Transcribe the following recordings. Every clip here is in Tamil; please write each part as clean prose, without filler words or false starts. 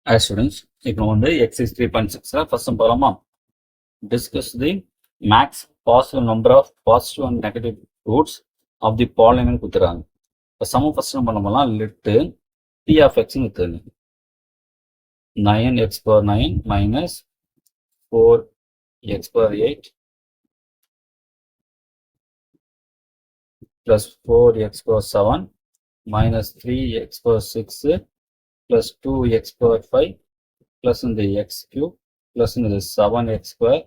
Hi students, இப்போ வந்து exercise 3.6 first sum போலாமா? Discuss the max possible number of positive and negative roots of the polynomial கொடுத்துறாங்க. இப்போ sum first நம்ம பண்ணலாம் let p of x னு கொடுத்துருங்க. 9x power 9 minus 4x power 8 plus 4x power 7 minus 3x power 6 plus 2x power 5 plus in the x cube plus in the 7x square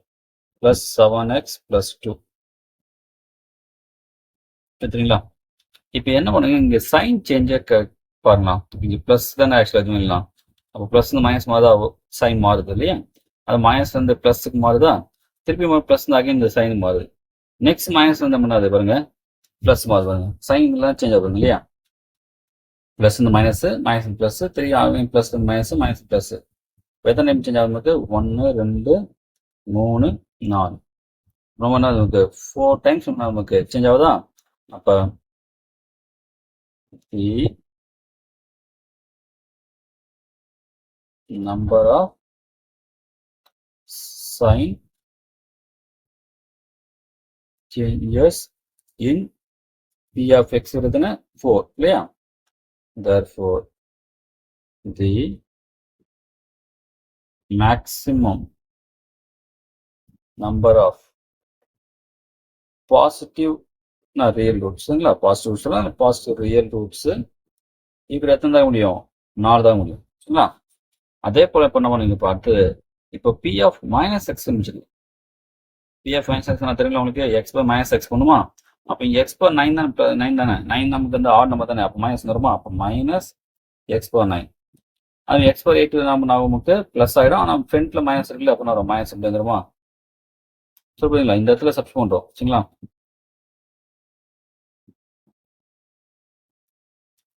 plus 7x plus 2. சரிங்களா? இப்போ என்ன பண்ணுங்க, இங்கே சைன் சேஞ்சை பாருங்களாம். இங்கே ப்ளஸ் தானே ஆக்சுவலாக எதுவும் இல்லை. அப்போ ப்ளஸ் மைனஸ் மாதிரி தான் சைன் மாறுது இல்லையா? அது மைனஸ் வந்து ப்ளஸுக்கு மாறுதா, திருப்பி ப்ளஸ் அகைன் இந்த சைன் மாறுது. நெக்ஸ்ட் மைனஸ் வந்து பண்ணாது பாருங்க, ப்ளஸ் மாறுது பாருங்க, சைன்லாம் சேஞ்ச் ஆகுது இல்லையா? ப்ளஸ் இந்த மைனஸ், மைனஸ் ப்ளஸ், 3 ஆகும் ப்ளஸ் மைனஸ், மைனஸ் ப்ளஸ். எத்தனை டைம் சேஞ்ச் ஆகும் நமக்கு? 1 2 3 4. ரொம்ப நமக்கு 4 டைம்ஸ் நமக்கு சேஞ்ச் ஆகுதா? அப்போ the number of sign changes in p of x இருக்குதுன்னா 4 இல்லையா? Therefore the maximum number of positive real roots, positive real roots இப்போ எத்தனை தான் முடியும்? 4 தான் முடியும். சரிங்களா? அதே போல இப்போ நம்ம நீங்க பார்த்து இப்போ p of minus x p of minus x தெரியுங்களா உங்களுக்கு? x பை மைனஸ் எக்ஸ் பண்ணுமா? அப்போ எக்ஸ் பர் 9 தானே, 9 தானே, 9 நமக்கு வந்து ஆட் நம்பர் தானே, அப்போ மைனஸ் வருமா? அப்போ மைனஸ் எக்ஸ் பர் 9. அது எக்ஸ் பர் 8 நமக்கு ப்ளஸ் ஆகிடும். ஆனால் ஃப்ரண்ட்ல மைனஸ் இருக்குல்ல, அப்போ வரும் மைனஸ் எப்படி வந்துருமா? சொல்றீங்களா? இந்த இடத்துல சப்ஸ்ட் பண்ணுறோம். சரிங்களா?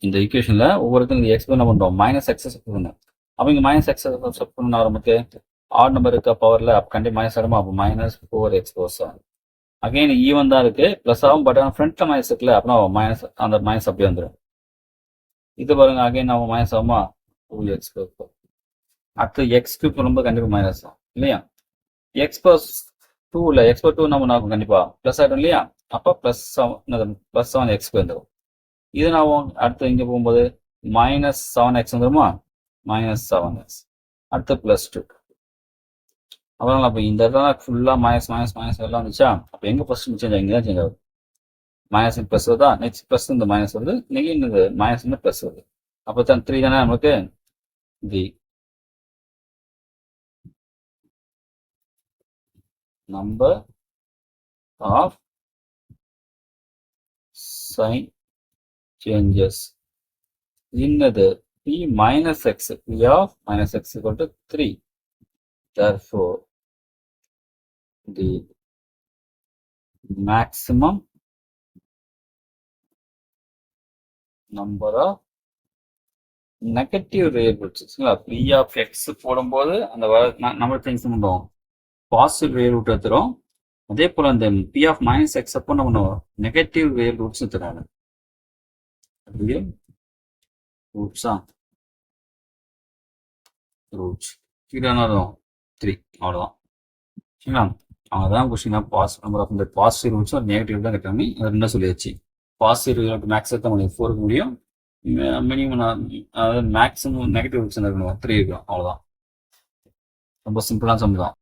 இந்த ஈக்குவேஷன்ல ஒவ்வொருத்தரும் இந்த எக்ஸ் என்ன பண்றோம்? மைனஸ் எக்ஸ் சப்ஸ்ட் பண்ணும். அப்போ இங்கே மைனஸ் எக்ஸ் சப்ஸ்ட் பண்ண நமக்கு ஆட் நம்பர் இருக்க பவர்ல அப்போ கண்டிப்பாக மைனஸ் ஆகிடுமா? அப்போ minus 4x power 7. Again even தான் இருக்கு, பிளஸ் ஆகும், பட் ஆனால் ஃப்ரண்ட்ல மைனஸ் இருக்குல்ல, அப்படின்னா மைனஸ், அந்த மைனஸ் அப்படியே வந்துடும். இது பாருங்க, அகைன் நம்ம மைனஸ் ஆகுமா? 2x power 4. அடுத்து எக்ஸ் கியூப் ரொம்ப கண்டிப்பாக மைனஸ் ஆகும் இல்லையா? எக்ஸ் பவர் 2 இல்லை, எக்ஸ் பவர் 2 நம்ம கண்டிப்பா பிளஸ் ஆகிடும் இல்லையா? அப்போ ப்ளஸ் 7x வந்துடும். இது நான் அடுத்து இங்கே போகும்போது மைனஸ் 7x வந்துடுமா? Minus 7x. அடுத்து ப்ளஸ் 2. அப்புறம் அப்போ இந்த இடத்துல ஃபுல்லாக மைனஸ் மைனஸ் மைனஸ் எல்லாம் வந்துச்சா? அப்போ எங்கே ஃபர்ஸ்ட் சேஞ்ச் ஆகும்? இங்கே தான் சேஞ்ச் ஆகுது. மைனஸ் ப்ளஸ் வருதா? நெக்ஸ்ட் ப்ளஸ் இந்த மைனஸ் வருது, இன்னைக்கு இந்த மைனஸ் வந்து ப்ளஸ் வருது. அப்போ தான் 3 தானே நமக்கு the number of sign changes in the p minus x, p of minus x equal to 3. Therefore the maximum number of negative real roots, p of x போடும்போது அந்த நம்பர் திங்ஸ் பண்ணுவோம், பாசிட்டிவ் ரியல் ரூட் எடுத்துரும். அதே போல அந்த p of minus x அப்போ நம்ம பண்ணுவோம், நெகட்டிவ் ரியல் ரூட்ஸ் எடுத்துரும். real roots roots வரும் 3, அவ்வளோதான். சரிங்களா? அதான் கொஸ்டின். பாசிட்டிவ் நம்பர் ஆஃப் இந்த பாசிட்டிவ் ரூட்ஸ் ஒரு நெகட்டிவ் தான் கேட்டாங்க. அது ரெண்டும் சொல்லியாச்சு. பாசிட்டிவ் மேக்ஸ் எடுத்த முடியும் 4 இருக்க முடியும், மினிமம் அதாவது மேக்ஸிமம் நெகட்டிவ் ரூட்ஸ் இருக்கணும் 3 இருக்கும். அவ்வளோதான். ரொம்ப சிம்பிளான சம் தான்.